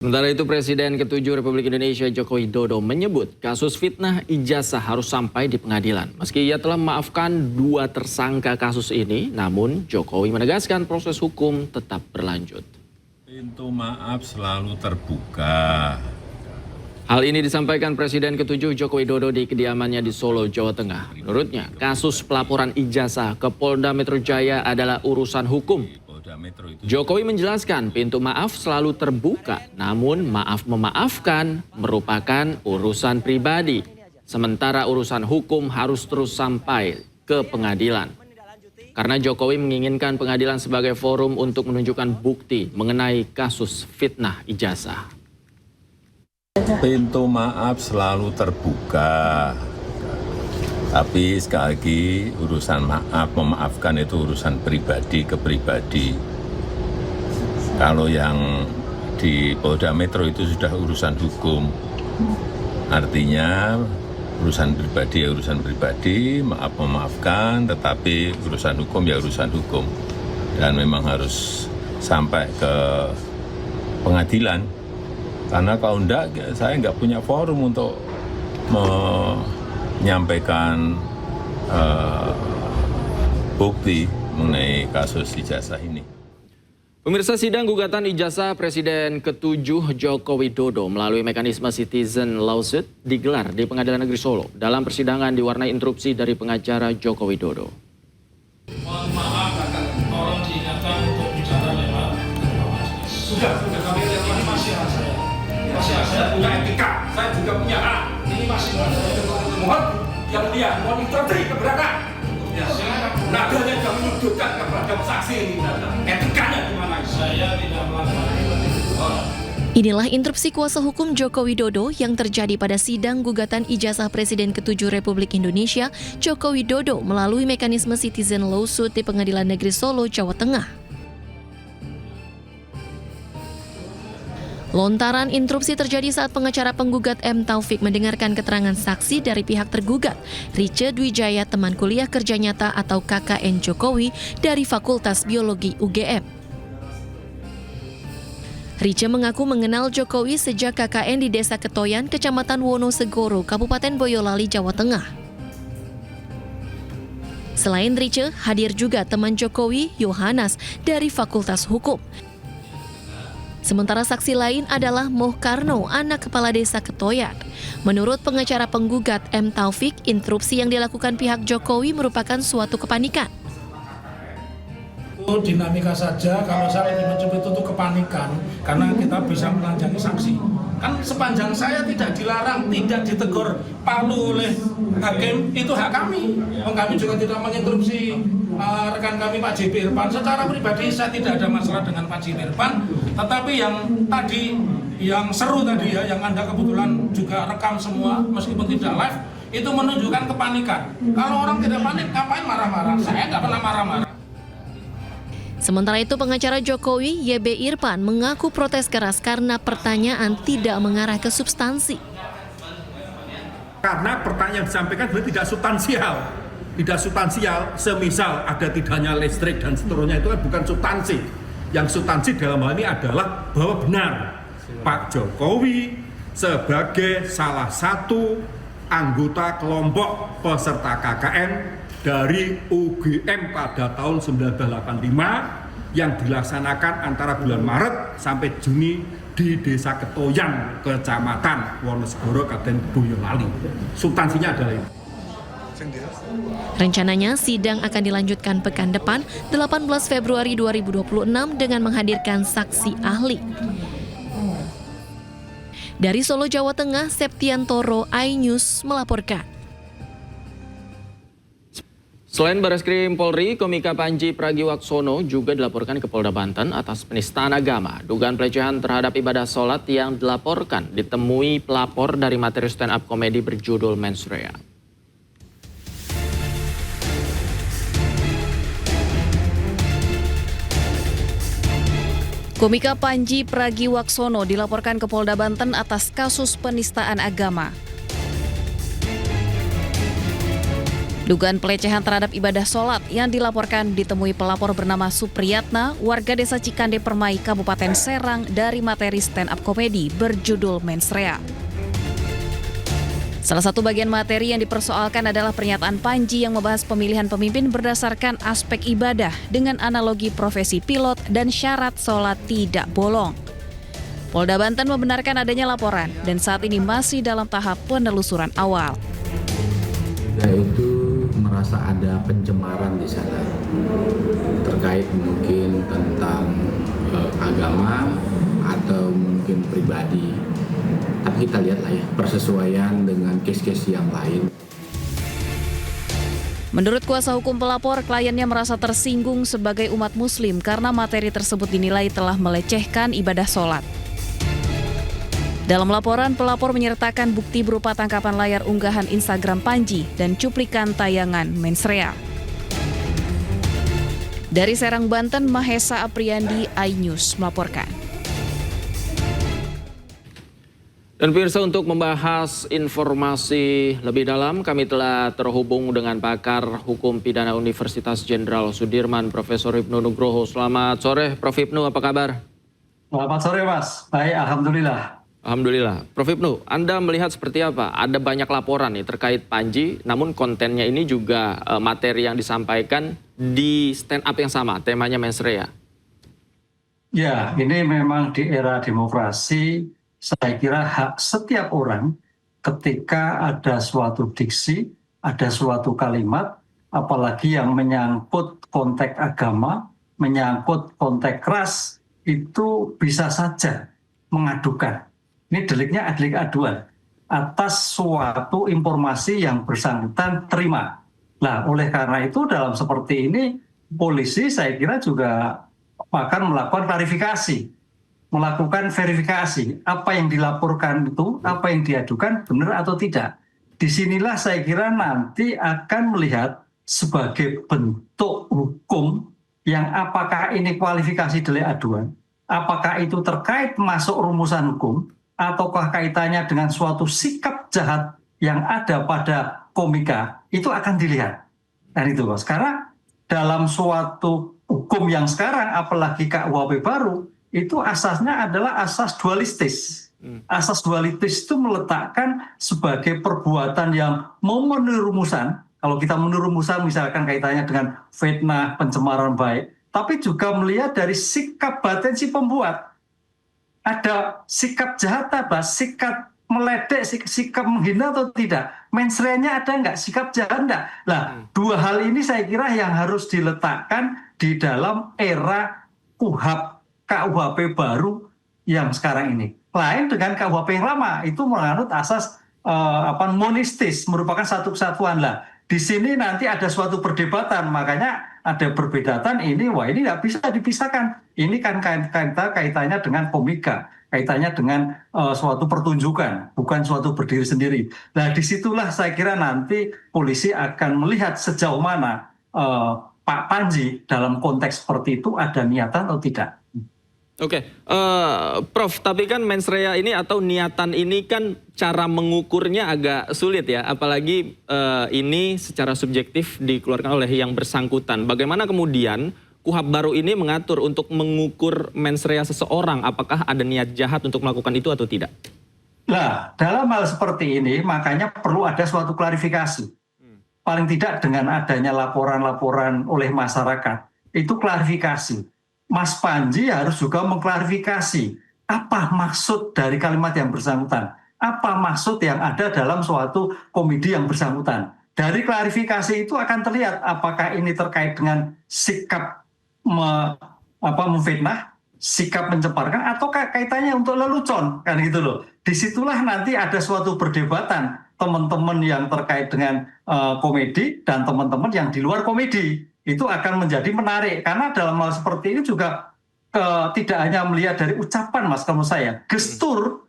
Sementara itu, Presiden ke-7 Republik Indonesia Joko Widodo menyebut kasus fitnah ijazah harus sampai di pengadilan. Meski ia telah memaafkan 2 tersangka kasus ini, namun Jokowi menegaskan proses hukum tetap berlanjut. Pintu maaf selalu terbuka. Hal ini disampaikan Presiden ke-7 Joko Widodo di kediamannya di Solo, Jawa Tengah. Menurutnya, kasus pelaporan ijazah ke Polda Metro Jaya adalah urusan hukum. Jokowi menjelaskan pintu maaf selalu terbuka, namun maaf memaafkan merupakan urusan pribadi. Sementara urusan hukum harus terus sampai ke pengadilan. Karena Jokowi menginginkan pengadilan sebagai forum untuk menunjukkan bukti mengenai kasus fitnah ijazah. Pintu maaf selalu terbuka. Tapi sekali lagi urusan maaf, memaafkan itu urusan pribadi ke pribadi. Kalau yang di Polda Metro itu sudah urusan hukum. Artinya urusan pribadi ya urusan pribadi, maaf memaafkan, tetapi urusan hukum ya urusan hukum. Dan memang harus sampai ke pengadilan. Karena kalau enggak, saya enggak punya forum untuk menyampaikan bukti mengenai kasus ijazah ini. Pemirsa, sidang gugatan ijazah Presiden ke-7 Joko Widodo melalui mekanisme citizen lawsuit digelar di Pengadilan Negeri Solo. Dalam persidangan diwarnai interupsi dari pengacara Joko Widodo. Mohon maaf, tolong diingatkan untuk bicara lewat sudah kami lihat ini masih saya. Saya punya etika, saya juga punya hak. Ini masih mohon yang mulia, mohon interupsi keberatan. Nadanya sudah menyudutkan kepada saksi ini. Etikanya gimana? Saya tidak melakukan. Inilah interupsi kuasa hukum Joko Widodo yang terjadi pada sidang gugatan ijazah Presiden ke-7 Republik Indonesia Joko Widodo melalui mekanisme citizen lawsuit di Pengadilan Negeri Solo, Jawa Tengah. Lontaran interupsi terjadi saat pengacara penggugat M. Taufik mendengarkan keterangan saksi dari pihak tergugat, Riche Dwijaya, teman kuliah kerja nyata atau KKN Jokowi dari Fakultas Biologi UGM. Riche mengaku mengenal Jokowi sejak KKN di Desa Ketoyan, Kecamatan Wonosegoro, Kabupaten Boyolali, Jawa Tengah. Selain Riche, hadir juga teman Jokowi, Yohanas, dari Fakultas Hukum. Sementara saksi lain adalah Moh Karno, anak kepala desa Ketoyan. Menurut pengacara penggugat M. Taufik, interupsi yang dilakukan pihak Jokowi merupakan suatu kepanikan. Dinamika saja, kalau saya lebih menyebut itu kepanikan, karena kita bisa melanjangi sanksi. Kan sepanjang saya tidak dilarang, tidak ditegur palu oleh hakim, itu hak kami. Kami juga tidak menginterupsi rekan kami Pak JP Irfan. Secara pribadi saya tidak ada masalah dengan Pak JP Irfan, tetapi yang tadi, yang seru tadi ya, yang Anda kebetulan juga rekam semua, meskipun tidak live, itu menunjukkan kepanikan. Kalau orang tidak panik, ngapain marah-marah? Saya nggak pernah marah-marah. Sementara itu, pengacara Jokowi, YB Irfan, mengaku protes keras karena pertanyaan tidak mengarah ke substansi. Karena pertanyaan yang disampaikan tidak substansial. Tidak substansial, semisal ada tidaknya listrik dan seterusnya, itu kan bukan substansi. Yang substansi dalam hal ini adalah bahwa benar Pak Jokowi sebagai salah satu anggota kelompok peserta KKN dari UGM pada tahun 1985 yang dilaksanakan antara bulan Maret sampai Juni di Desa Ketoyan, Kecamatan Wonosegoro, Kabupaten Boyolali. Substansinya adalah ini. Rencananya sidang akan dilanjutkan pekan depan 18 Februari 2026 dengan menghadirkan saksi ahli. Dari Solo, Jawa Tengah, Septiantoro, iNews melaporkan. Selain Barreskrim Polri, Komika Panji Pragiwaksono juga dilaporkan ke Polda Banten atas penistaan agama. Dugaan pelecehan terhadap ibadah sholat yang dilaporkan ditemui pelapor dari materi stand up komedi berjudul Mensrea. Komika Panji Pragiwaksono dilaporkan ke Polda Banten atas kasus penistaan agama. Dugaan pelecehan terhadap ibadah sholat yang dilaporkan ditemui pelapor bernama Supriyatna, warga desa Cikande Permai, Kabupaten Serang dari materi stand-up komedi berjudul Mensrea. Salah satu bagian materi yang dipersoalkan adalah pernyataan Panji yang membahas pemilihan pemimpin berdasarkan aspek ibadah dengan analogi profesi pilot dan syarat sholat tidak bolong. Polda Banten membenarkan adanya laporan dan saat ini masih dalam tahap penelusuran awal. Itu merasa ada pencemaran di sana terkait mungkin tentang agama atau mungkin pribadi. Tapi kita lihatlah ya persesuaian dengan case-case yang lain. Menurut kuasa hukum pelapor, kliennya merasa tersinggung sebagai umat muslim karena materi tersebut dinilai telah melecehkan ibadah sholat. Dalam laporan, pelapor menyertakan bukti berupa tangkapan layar unggahan Instagram Panji dan cuplikan tayangan Mensrea. Dari Serang, Banten, Mahesa Apriandi, iNews melaporkan. Dan pemirsa, untuk membahas informasi lebih dalam, kami telah terhubung dengan pakar hukum pidana Universitas Jenderal Sudirman, Profesor Hipnu Nugroho. Selamat sore, Prof. Hipnu, apa kabar? Selamat sore, Mas. Baik, alhamdulillah. Alhamdulillah. Prof. Hipnu, Anda melihat seperti apa? Ada banyak laporan nih terkait Panji, namun kontennya ini juga materi yang disampaikan di stand up yang sama, temanya Mensrea. Ya, ini memang di era demokrasi, saya kira hak setiap orang ketika ada suatu diksi, ada suatu kalimat, apalagi yang menyangkut konteks agama, menyangkut konteks ras, itu bisa saja mengadukan. Ini deliknya delik aduan atas suatu informasi yang bersangkutan terima. Nah, oleh karena itu dalam seperti ini polisi saya kira juga akan melakukan klarifikasi, melakukan verifikasi apa yang dilaporkan itu, apa yang diadukan benar atau tidak. Disinilah saya kira nanti akan melihat sebagai bentuk hukum yang apakah ini kualifikasi delik aduan, apakah itu terkait masuk rumusan hukum, ataukah kaitannya dengan suatu sikap jahat yang ada pada komika, itu akan dilihat. Dan itu Bos, karena dalam suatu hukum yang sekarang, apalagi KUHP baru, itu asasnya adalah asas dualistis. Asas dualistis itu meletakkan sebagai perbuatan yang memenuhi rumusan, kalau kita memenuhi rumusan misalkan kaitannya dengan fitnah, pencemaran baik, tapi juga melihat dari sikap batin si pembuat. Ada sikap jahat apa, sikap meledek, sikap menghina atau tidak. Mensreanya ada nggak, sikap jahat enggak. Nah, dua hal ini saya kira yang harus diletakkan di dalam era KUHP baru yang sekarang ini. Lain dengan KUHP yang lama, itu menganut asas monistis, merupakan satu kesatuan lah. Di sini nanti ada suatu perdebatan, makanya ada perbedaan ini, wah ini nggak bisa dipisahkan. Ini kan kaitannya dengan komika, kaitannya dengan suatu pertunjukan, bukan suatu berdiri sendiri. Nah disitulah saya kira nanti polisi akan melihat sejauh mana Pak Panji dalam konteks seperti itu ada niatan atau tidak. Oke, Prof, tapi kan mensrea ini atau niatan ini kan cara mengukurnya agak sulit ya, apalagi ini secara subjektif dikeluarkan oleh yang bersangkutan. Bagaimana kemudian KUHP baru ini mengatur untuk mengukur mensrea seseorang, apakah ada niat jahat untuk melakukan itu atau tidak? Nah, dalam hal seperti ini makanya perlu ada suatu klarifikasi. Paling tidak dengan adanya laporan-laporan oleh masyarakat, itu klarifikasi. Mas Panji harus juga mengklarifikasi apa maksud dari kalimat yang bersangkutan, apa maksud yang ada dalam suatu komedi yang bersangkutan. Dari klarifikasi itu akan terlihat apakah ini terkait dengan sikap memfitnah, sikap mencemarkan, atau kaitannya untuk lelucon, kan gitu loh. Disitulah nanti ada suatu perdebatan teman-teman yang terkait dengan komedi dan teman-teman yang di luar komedi. Itu akan menjadi menarik karena dalam hal seperti ini juga tidak hanya melihat dari ucapan Mas, kalau saya gestur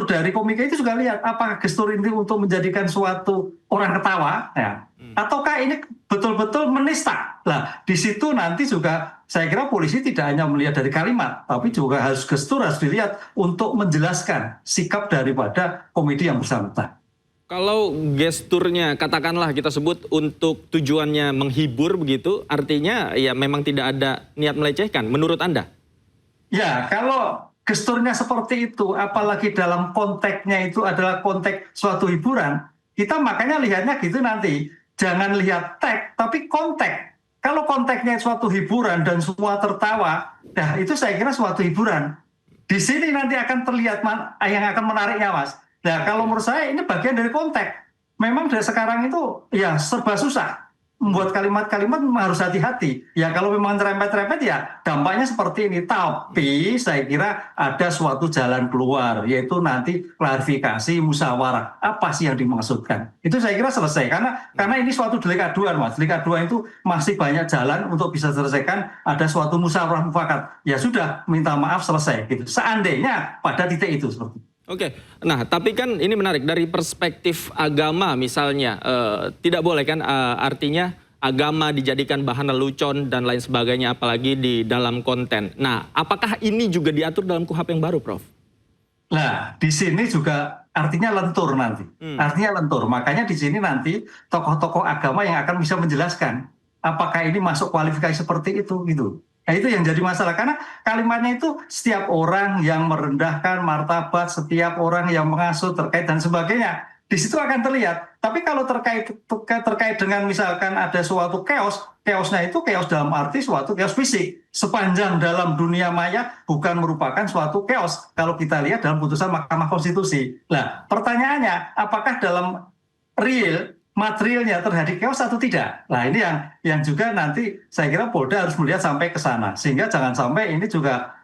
dari komika itu juga lihat apakah gestur ini untuk menjadikan suatu orang ketawa ya, ataukah ini betul-betul menista. Nah di situ nanti juga saya kira polisi tidak hanya melihat dari kalimat, tapi juga harus gestur harus dilihat untuk menjelaskan sikap daripada komedi yang bersangkutan. Kalau gesturnya katakanlah kita sebut untuk tujuannya menghibur begitu, artinya ya memang tidak ada niat melecehkan menurut Anda? Ya, kalau gesturnya seperti itu, apalagi dalam konteksnya itu adalah konteks suatu hiburan, kita makanya lihatnya gitu nanti. Jangan lihat teks, tapi konteks. Kalau konteksnya suatu hiburan dan semua tertawa, nah itu saya kira suatu hiburan. Di sini nanti akan terlihat yang akan menariknya, Mas. Nah, kalau menurut saya ini bagian dari konteks. Memang dari sekarang itu ya serba susah. Membuat kalimat-kalimat memang harus hati-hati. Ya kalau memang terempet-terempet ya dampaknya seperti ini. Tapi saya kira ada suatu jalan keluar, yaitu nanti klarifikasi, musyawarah. Apa sih yang dimaksudkan? Itu saya kira selesai. Karena ini suatu delik aduan, Mas. Delik aduan itu masih banyak jalan untuk bisa selesaikan. Ada suatu musyawarah mufakat. Ya sudah, minta maaf, selesai. Gitu. Seandainya pada titik itu seperti itu. Oke, nah tapi kan ini menarik dari perspektif agama misalnya, tidak boleh kan artinya agama dijadikan bahan lelucon dan lain sebagainya apalagi di dalam konten. Nah, apakah ini juga diatur dalam KUHP yang baru, Prof? Nah, di sini juga artinya lentur nanti. Artinya lentur, makanya di sini nanti tokoh-tokoh agama yang akan bisa menjelaskan apakah ini masuk kualifikasi seperti itu gitu. Nah, itu yang jadi masalah karena kalimatnya itu setiap orang yang merendahkan martabat, setiap orang yang mengasut terkait dan sebagainya. Di situ akan terlihat. Tapi kalau terkait dengan misalkan ada suatu chaosnya itu chaos dalam arti suatu chaos fisik. Sepanjang dalam dunia maya bukan merupakan suatu chaos. Kalau kita lihat dalam putusan Mahkamah Konstitusi. Nah, pertanyaannya apakah dalam real materialnya terjadi chaos atau tidak? Nah, ini yang juga nanti saya kira Polda harus melihat sampai ke sana. Sehingga jangan sampai ini juga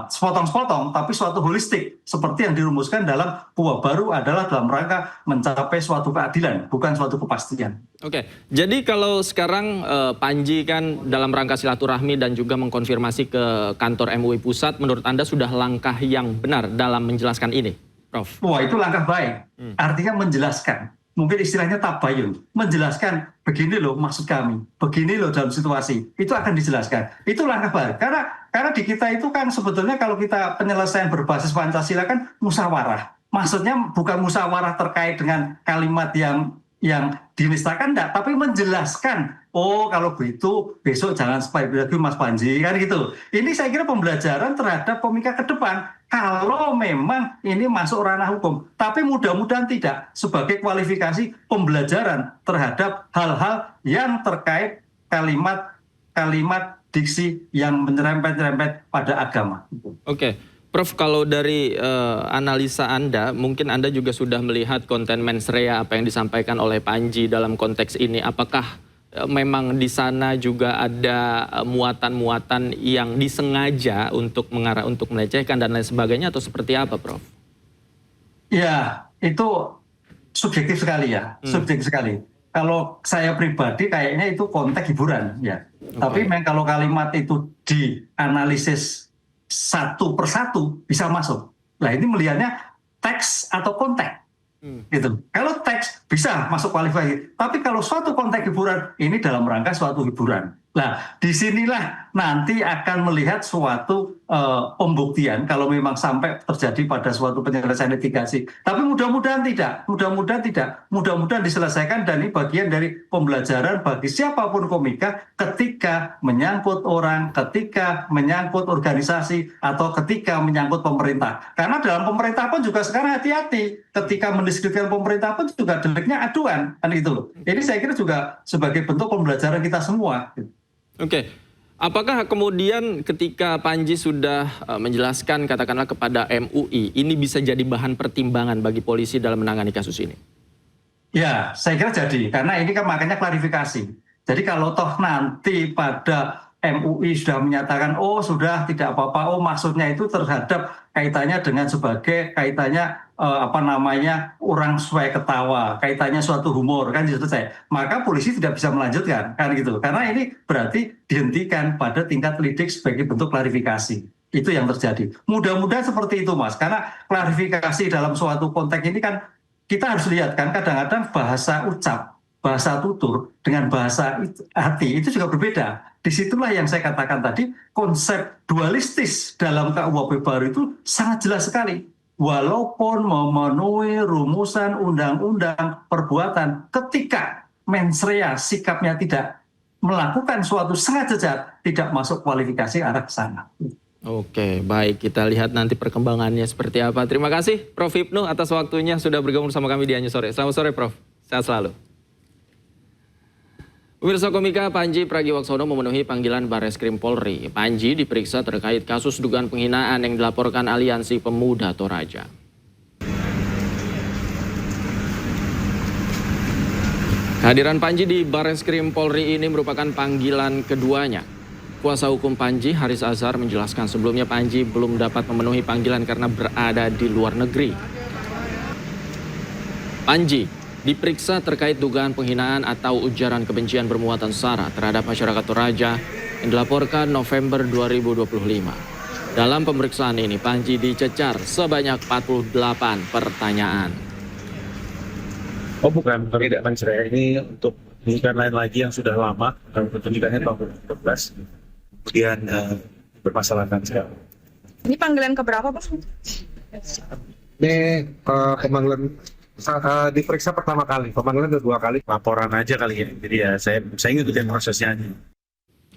sepotong-sepotong, tapi suatu holistik. Seperti yang dirumuskan dalam KUHP baru adalah dalam rangka mencapai suatu keadilan, bukan suatu kepastian. Oke, jadi kalau sekarang Panji kan dalam rangka silaturahmi dan juga mengkonfirmasi ke kantor MUI Pusat, menurut Anda sudah langkah yang benar dalam menjelaskan ini, Prof? Wah, itu langkah baik. Artinya menjelaskan. Mungkin istilahnya tabayun, menjelaskan begini loh maksud kami, begini loh dalam situasi, itu akan dijelaskan. Itu langkah baik, karena di kita itu kan sebetulnya kalau kita penyelesaian berbasis Pancasila kan musyawarah. Maksudnya bukan musyawarah terkait dengan kalimat yang dinistakan enggak, tapi menjelaskan, oh kalau begitu besok jangan seperti lagi Mas Panji, kan gitu. Ini saya kira pembelajaran terhadap komika ke depan. Kalau memang ini masuk ranah hukum, tapi mudah-mudahan tidak sebagai kualifikasi pembelajaran terhadap hal-hal yang terkait kalimat diksi yang menyerempet-nyerempet pada agama. Oke, Prof, kalau dari analisa Anda, mungkin Anda juga sudah melihat konten mens rea apa yang disampaikan oleh Panji dalam konteks ini. Apakah memang di sana juga ada muatan-muatan yang disengaja untuk mengarah untuk melecehkan dan lain sebagainya atau seperti apa, Prof? Ya, itu subjektif sekali ya, subjektif sekali. Kalau saya pribadi kayaknya itu konteks hiburan ya. Okay. Tapi memang kalau kalimat itu dianalisis satu persatu bisa masuk. Nah, ini melihatnya teks atau konteks. Gitu. Kalau teks bisa masuk kualifikasi, tapi kalau suatu konteks hiburan ini dalam rangka suatu hiburan. Nah, disinilah nanti akan melihat suatu pembuktian kalau memang sampai terjadi pada suatu penyelesaian litigasi. Tapi mudah-mudahan tidak, mudah-mudahan diselesaikan dan ini bagian dari pembelajaran bagi siapapun komika ketika menyangkut orang, ketika menyangkut organisasi atau ketika menyangkut pemerintah. Karena dalam pemerintah pun juga sekarang hati-hati, ketika mendiskreditkan pemerintah pun juga deliknya aduan, kan itu loh. Ini saya kira juga sebagai bentuk pembelajaran kita semua. Oke, apakah kemudian ketika Panji sudah menjelaskan katakanlah kepada MUI, ini bisa jadi bahan pertimbangan bagi polisi dalam menangani kasus ini? Ya, saya kira jadi, karena ini kan makanya klarifikasi. Jadi kalau toh nanti pada MUI sudah menyatakan, oh sudah tidak apa-apa, oh maksudnya itu terhadap kaitannya dengan sebagai kaitannya orang supaya ketawa, kaitannya suatu humor, kan itu saya. Maka polisi tidak bisa melanjutkan, kan gitu. Karena ini berarti dihentikan pada tingkat lidik sebagai bentuk klarifikasi. Itu yang terjadi. Mudah-mudahan seperti itu, Mas. Karena klarifikasi dalam suatu konteks ini kan kita harus lihat kan kadang-kadang bahasa ucap, bahasa tutur dengan bahasa hati itu juga berbeda. Disitulah yang saya katakan tadi, konsep dualistis dalam KUHP baru itu sangat jelas sekali. walaupun memenuhi rumusan undang-undang perbuatan, ketika mens rea sikapnya tidak melakukan suatu sengaja tidak masuk kualifikasi arah ke sana. Oke, baik. Kita lihat nanti perkembangannya seperti apa. Terima kasih Prof. Hipnu atas waktunya sudah bergabung sama kami di Anju Sore. Selamat sore Prof. Sehat selalu. Pemirsa Komika, Panji Pragiwaksono memenuhi panggilan Barreskrim Polri. Panji diperiksa terkait kasus dugaan penghinaan yang dilaporkan Aliansi Pemuda Toraja. Kehadiran Panji di Barreskrim Polri ini merupakan panggilan keduanya. Kuasa hukum Panji, Haris Azhar, menjelaskan sebelumnya Panji belum dapat memenuhi panggilan karena berada di luar negeri. Panji diperiksa terkait dugaan penghinaan atau ujaran kebencian bermuatan sara terhadap masyarakat Toraja yang dilaporkan November 2025. Dalam pemeriksaan ini, Panji dicecar sebanyak 48 pertanyaan. Oh bukan tidak mencerai, ini untuk penyidikan lain lagi yang sudah lama, penyidikannya tahun 2014. Kemudian bermasalahkan sekarang. Ini panggilan keberapa, Pak? Ini pemanggilan diperiksa pertama kali, pemanggilan kedua kali, laporan aja kali ya. Jadi ya saya ngikutin prosesnya aja.